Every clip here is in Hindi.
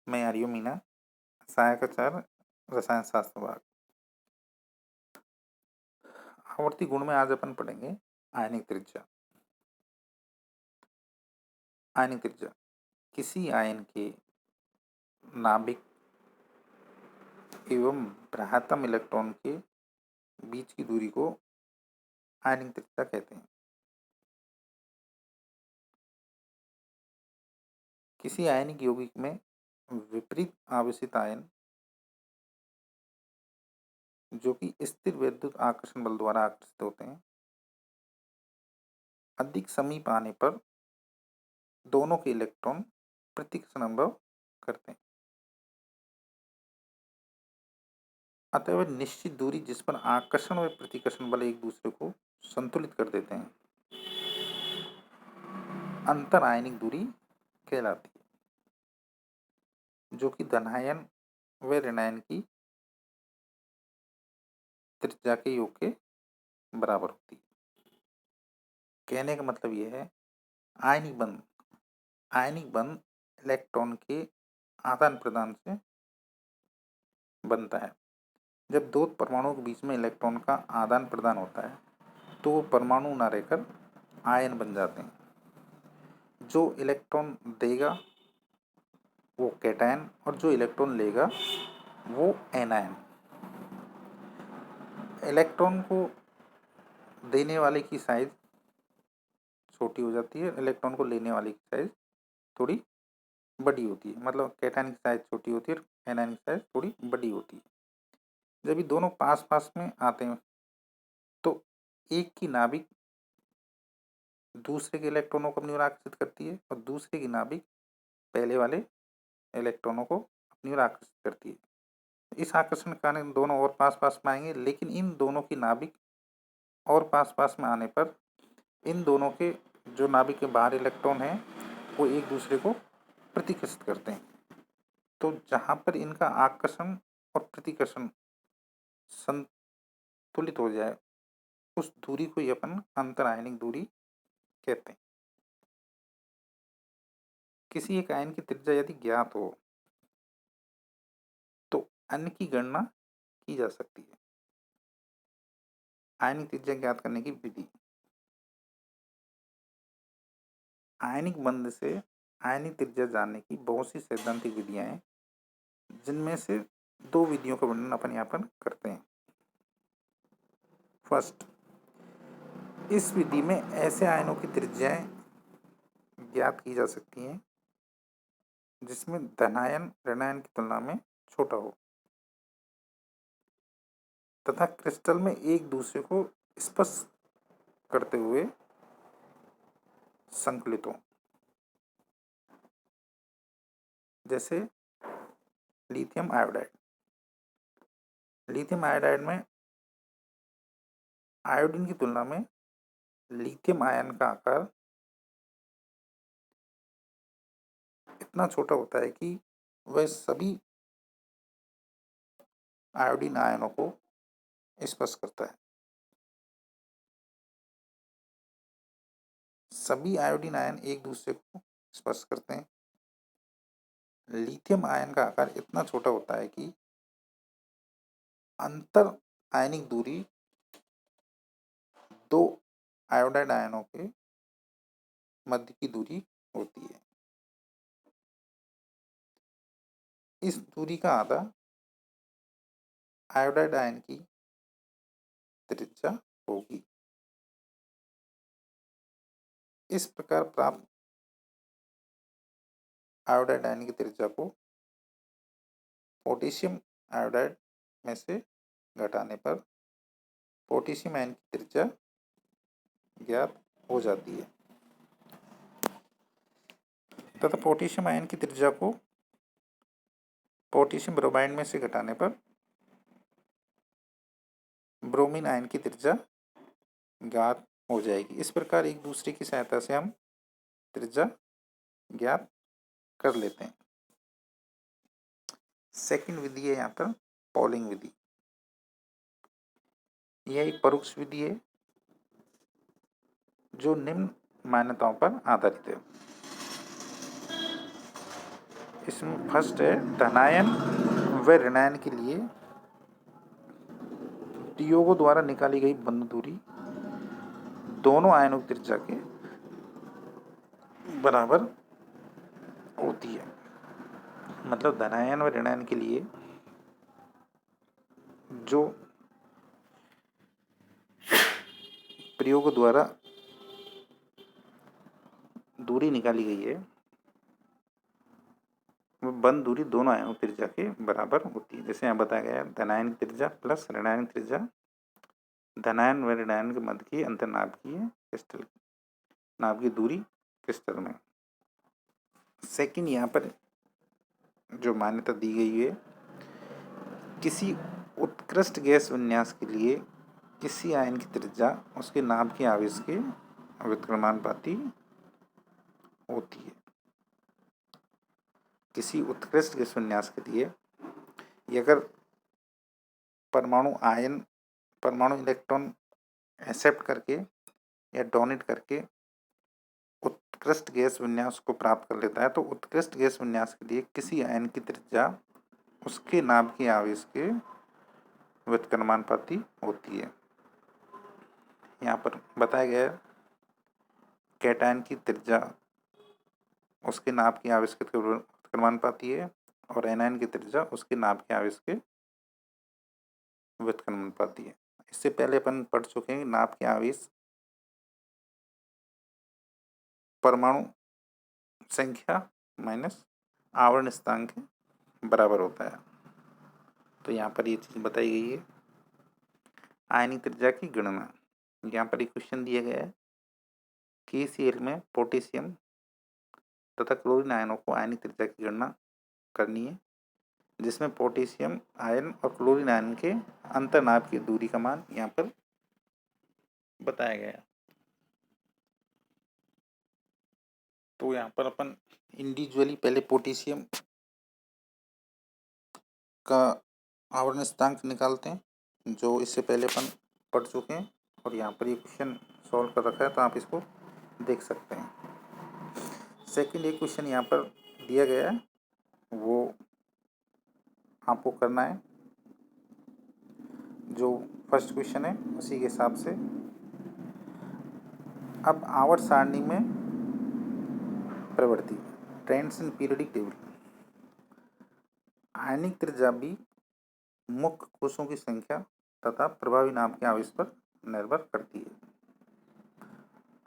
मैं आर्यो मीना, सहायक आचार्य, रसायन शास्त्र विभाग। आवर्ती गुण में आज अपन पढ़ेंगे आयनिक त्रिज्या। आयनिक त्रिज्या किसी आयन के नाभिक एवं बृहत्तम इलेक्ट्रॉन के बीच की दूरी को आयनिक त्रिज्या कहते हैं। किसी आयनिक यौगिक में विपरीत आवेशित आयन जो कि स्थिर वैद्युत आकर्षण बल द्वारा आकर्षित होते हैं, अधिक समीप आने पर दोनों के इलेक्ट्रॉन प्रतिकर्षण अनुभव करते हैं। अतः निश्चित दूरी जिस पर आकर्षण व प्रतिकर्षण बल एक दूसरे को संतुलित कर देते हैं, अंतर आयनिक दूरी कहलाती है, जो कि धनायन व ऋणायन की त्रिज्या के योग के बराबर होती है। कहने का मतलब यह है, आयनिक बंध इलेक्ट्रॉन के आदान प्रदान से बनता है। जब दो परमाणुओं के बीच में इलेक्ट्रॉन का आदान प्रदान होता है तो वो परमाणु ना रहकर आयन बन जाते हैं। जो इलेक्ट्रॉन देगा वो कैटायन और जो इलेक्ट्रॉन लेगा वो एनायन। इलेक्ट्रॉन को देने वाले की साइज छोटी हो जाती है, इलेक्ट्रॉन को लेने वाले की साइज थोड़ी बड़ी होती है। मतलब कैटायन की साइज छोटी होती है और एनायन की साइज थोड़ी बड़ी होती है। जब ये दोनों पास पास में आते हैं तो एक की नाभिक दूसरे के इलेक्ट्रॉनों को अपनी ओर आकर्षित करती है और दूसरे की नाभिक पहले वाले इलेक्ट्रॉनों को अपनी ओर आकर्षित करती है। इस आकर्षण के कारण दोनों और पास पास में आएंगे, लेकिन इन दोनों की नाभिक और पास पास में आने पर इन दोनों के जो नाभिक के बाहर इलेक्ट्रॉन हैं वो एक दूसरे को प्रतिकर्षित करते हैं। तो जहाँ पर इनका आकर्षण और प्रतिकर्षण संतुलित हो जाए उस दूरी को ही अपन अंतर आयनिक दूरी कहते हैं। किसी एक आयन की त्रिज्या यदि ज्ञात हो तो अन्य की गणना की जा सकती है। आयनिक त्रिज्या ज्ञात करने की विधि। आयनिक बंध से आयनिक त्रिज्या जानने की बहुत सी सैद्धांतिक विधियां हैं, जिनमें से दो विधियों का वर्णन अपन यहाँ पर करते हैं। फर्स्ट, इस विधि में ऐसे आयनों की त्रिज्याएं ज्ञात की जा सकती हैं जिसमें धनायन ऋणायन की तुलना में छोटा हो तथा क्रिस्टल में एक दूसरे को स्पर्श करते हुए संकलित हो। जैसे लिथियम आयोडाइड। लिथियम आयोडाइड में आयोडीन की तुलना में लिथियम आयन का आकार इतना छोटा होता है कि वह सभी आयोडीन आयनों को स्पर्श करता है। सभी आयोडीन आयन एक दूसरे को स्पर्श करते हैं। लिथियम आयन का आकार इतना छोटा होता है कि अंतर आयनिक दूरी दो आयोडाइड आयनों के मध्य की दूरी होती है। इस दूरी का आधा आयोडाइड आयन की त्रिज्या होगी। इस प्रकार प्राप्त आयोडाइड आयन की त्रिज्या को पोटेशियम आयोडाइड में से घटाने पर पोटेशियम आयन की त्रिज्या ज्ञात हो जाती है तथा पोटेशियम आयन की त्रिज्या को पोटेशियम ब्रोमाइड में से घटाने पर ब्रोमीन आयन की त्रिज्या ज्ञात हो जाएगी। इस प्रकार एक दूसरे की सहायता से हम त्रिज्या ज्ञात कर लेते हैं। सेकंड विधि है यहाँ पर पॉलिंग विधि। यह एक परोक्ष विधि है जो निम्न मान्यताओं पर आधारित है। इसमें फर्स्ट है धनायन व ऋणायन के लिए प्रयोगों द्वारा निकाली गई बंध दूरी दोनों आयनों की त्रिज्या के बराबर होती है। मतलब धनायन व ऋणायन के लिए जो प्रयोग द्वारा दूरी निकाली गई है वो बंध दूरी दोनों आयनों की त्रिज्या के बराबर होती है। जैसे यहाँ बताया गया धनायन की त्रिज्या प्लस ऋणायन की त्रिज्या धनायन व ऋणायन के मध्य की अंतर्नाभिकीय क्रिस्टल नाभिकीय दूरी क्रिस्टल में। सेकंड यहाँ पर जो मान्यता दी गई है किसी उत्कृष्ट गैस विन्यास के लिए किसी आयन की त्रिज्या उसके नाभिकीय आवेश के व्युत्क्रमानुपाती होती है। किसी उत्कृष्ट गैस विन्यास के लिए अगर परमाणु इलेक्ट्रॉन एक्सेप्ट करके या डोनेट करके उत्कृष्ट गैस विन्यास को प्राप्त कर लेता है तो उत्कृष्ट गैस विन्यास के लिए किसी आयन की त्रिज्या उसके नाभिकीय आवेश के व्युत्क्रमानुपाती होती है। यहाँ पर बताया गया कैटायन की त्रिज्या उसके नाभिकीय आवेश के व्युत्क्रमानुपाती है और एनायन की त्रिज्या उसके नाभिकीय आवेश के व्युत्क्रमानुपाती है। इससे पहले अपन पढ़ चुके हैं नाभिकीय आवेश परमाणु संख्या माइनस आवरण स्थिरांक के बराबर होता है। तो यहाँ पर ये चीज बताई गई है। आयनिक त्रिज्या की गणना यहाँ पर एक क्वेश्चन दिया गया है KCl में पोटेशियम तथा क्लोरीन आयनों को आयनिक त्रिज्या की गणना करनी है जिसमें पोटेशियम आयन और क्लोरीन आयन के अंतर्नाभ की दूरी का मान यहाँ पर बताया गया। तो यहाँ पर अपन इंडिविजुअली पहले पोटेशियम का आवरण स्थिरांक निकालते हैं जो इससे पहले अपन पढ़ चुके हैं और यहाँ पर ये क्वेश्चन सॉल्व कर रखा है तो आप इसको देख सकते हैं। सेकंड एक क्वेश्चन यहाँ पर दिया गया है वो आपको करना है जो फर्स्ट क्वेश्चन है उसी के हिसाब से। अब आवर्त सारणी में प्रवृत्ति ट्रेंड्स इन पीरियडिक टेबल आयनिक त्रिज्या भी मुख्य कोशों की संख्या तथा प्रभावी नाभ के आवेश पर निर्भर करती है।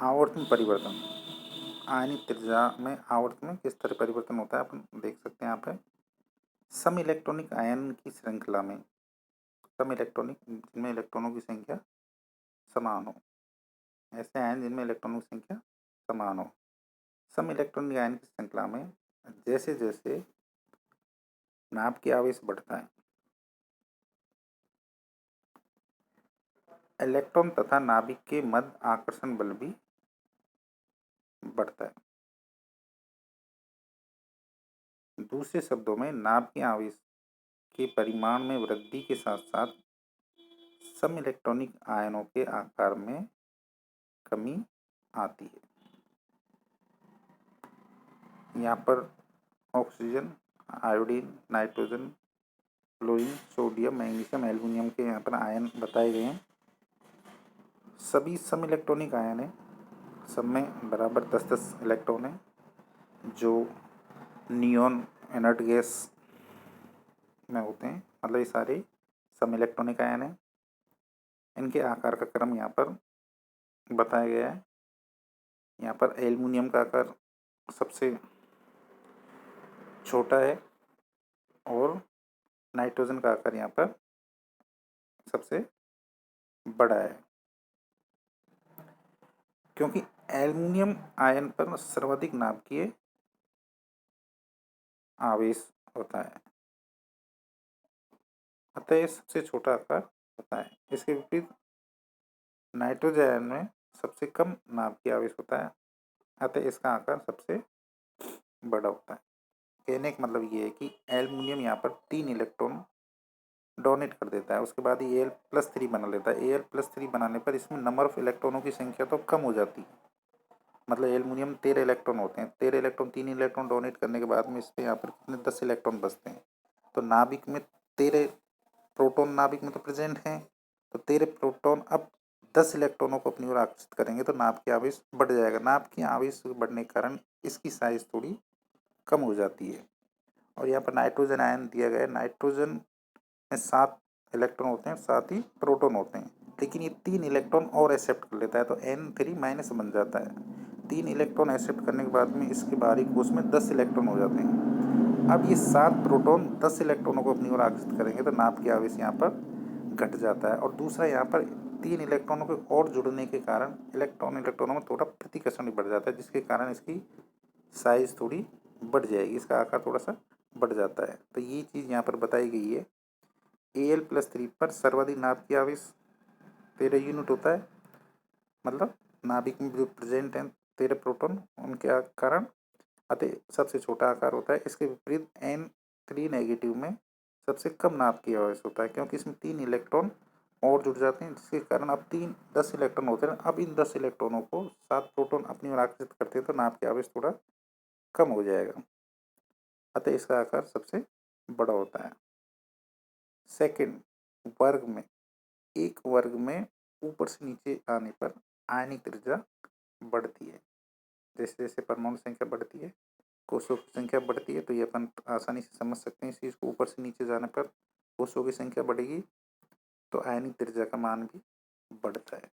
आवर्त में परिवर्तन आयनिक त्रिज्या में आवर्त में किस तरह परिवर्तन होता है अपन देख सकते हैं यहाँ पे। सम इलेक्ट्रॉनिक आयन की श्रृंखला में सम इलेक्ट्रॉनिक जिनमें इलेक्ट्रॉनों की संख्या समान हो ऐसे आयन जिनमें इलेक्ट्रॉनों की संख्या समान हो सम इलेक्ट्रॉनिक आयन की श्रृंखला में जैसे जैसे नाभ के आवेश बढ़ता है इलेक्ट्रॉन तथा नाभिक के मध्य आकर्षण बल भी बढ़ता है। दूसरे शब्दों में नाभ के आवेश के परिमाण में वृद्धि के साथ साथ सम इलेक्ट्रॉनिक आयनों के आकार में कमी आती है। यहाँ पर oxygen iodine nitrogen chlorine sodium magnesium aluminium के यहाँ पर आयन बताए गए हैं। सभी सम इलेक्ट्रॉनिक आयन है सब में बराबर 10-10 इलेक्ट्रॉन है जो नियॉन इनर्ट गैस में होते हैं। मतलब ये सारे सम इलेक्ट्रॉनिक आयन है। इनके आकार का क्रम यहाँ पर बताया गया है। यहाँ पर एल्युमिनियम का आकार सबसे छोटा है और नाइट्रोजन का आकार यहाँ पर सबसे बड़ा है क्योंकि एल्युमिनियम आयन पर सर्वाधिक नाभिकीय आवेश होता है अतः ये सबसे छोटा आकार होता है। इसके विपरीत नाइट्रोजन आयन में सबसे कम नाभिकीय आवेश होता है अतः इसका आकार सबसे बड़ा होता है। कहने का मतलब ये है कि एल्युमिनियम यहाँ पर 3 इलेक्ट्रॉन डोनेट कर देता है उसके बाद ही Al+3 बना लेता है। Al+3 बनाने पर इसमें नंबर ऑफ इलेक्ट्रॉनों की संख्या तो कम हो जाती है मतलब एल्युमिनियम 13 इलेक्ट्रॉन होते हैं, 13 इलेक्ट्रॉन 3 इलेक्ट्रॉन डोनेट करने के बाद में इस पे यहाँ पर कितने 10 इलेक्ट्रॉन बचते हैं। तो नाभिक में 13 प्रोटॉन नाभिक में तो प्रेजेंट हैं, तो 13 प्रोटॉन अब 10 इलेक्ट्रॉनों को अपनी ओर आकर्षित करेंगे तो नाभ की आवेश बढ़ जाएगा। नाभ की आवेश बढ़ने के कारण इसकी साइज थोड़ी कम हो जाती है। और यहाँ पर नाइट्रोजन आयन दिया गया है। नाइट्रोजन में 7 इलेक्ट्रॉन होते हैं, 7 ही प्रोटॉन होते हैं, लेकिन ये 3 इलेक्ट्रॉन और एक्सेप्ट कर लेता है तो N3 माइनस बन जाता है। 3 इलेक्ट्रॉन एक्सेप्ट करने के बाद में इसके बाहरी कोश में 10 इलेक्ट्रॉन हो जाते हैं। अब ये 7 प्रोटॉन 10 इलेक्ट्रॉनों को अपनी ओर आकर्षित करेंगे तो नाभ की आवेश यहाँ पर घट जाता है। और दूसरा यहाँ पर 3 इलेक्ट्रॉनों के और जुड़ने के कारण इलेक्ट्रॉनों में थोड़ा प्रतिकर्षण बढ़ जाता है, जिसके कारण इसकी साइज थोड़ी बढ़ जाएगी, इसका आकार थोड़ा सा बढ़ जाता है। तो ये चीज़ यहाँ पर बताई गई है। Al+3 पर सर्वाधिक नाभ की आवेश 13 यूनिट होता है, मतलब नाभिक में जो प्रेजेंट हैं 13 प्रोटॉन उनके कारण अतः सबसे छोटा आकार होता है। इसके विपरीत N3 नेगेटिव में सबसे कम नाभ की आवेश होता है, क्योंकि इसमें 3 इलेक्ट्रॉन और जुड़ जाते हैं, जिसके कारण अब 10 इलेक्ट्रॉन होते हैं। अब इन 10 इलेक्ट्रॉनों को 7 प्रोटॉन अपनी ओर आकर्षित करते हैं तो नाभ की आवेश थोड़ा कम हो जाएगा, अतः इसका आकार सबसे बड़ा होता है। सेकंड, वर्ग में एक वर्ग में ऊपर से नीचे आने पर आयनिक त्रिज्या बढ़ती है। जैसे जैसे परमाणु संख्या बढ़ती है, कोषों की संख्या बढ़ती है, तो ये अपन आसानी से समझ सकते हैं इस चीज़ को। ऊपर से नीचे जाने पर कोषों की संख्या बढ़ेगी तो आयनिक त्रिज्या का मान भी बढ़ता है।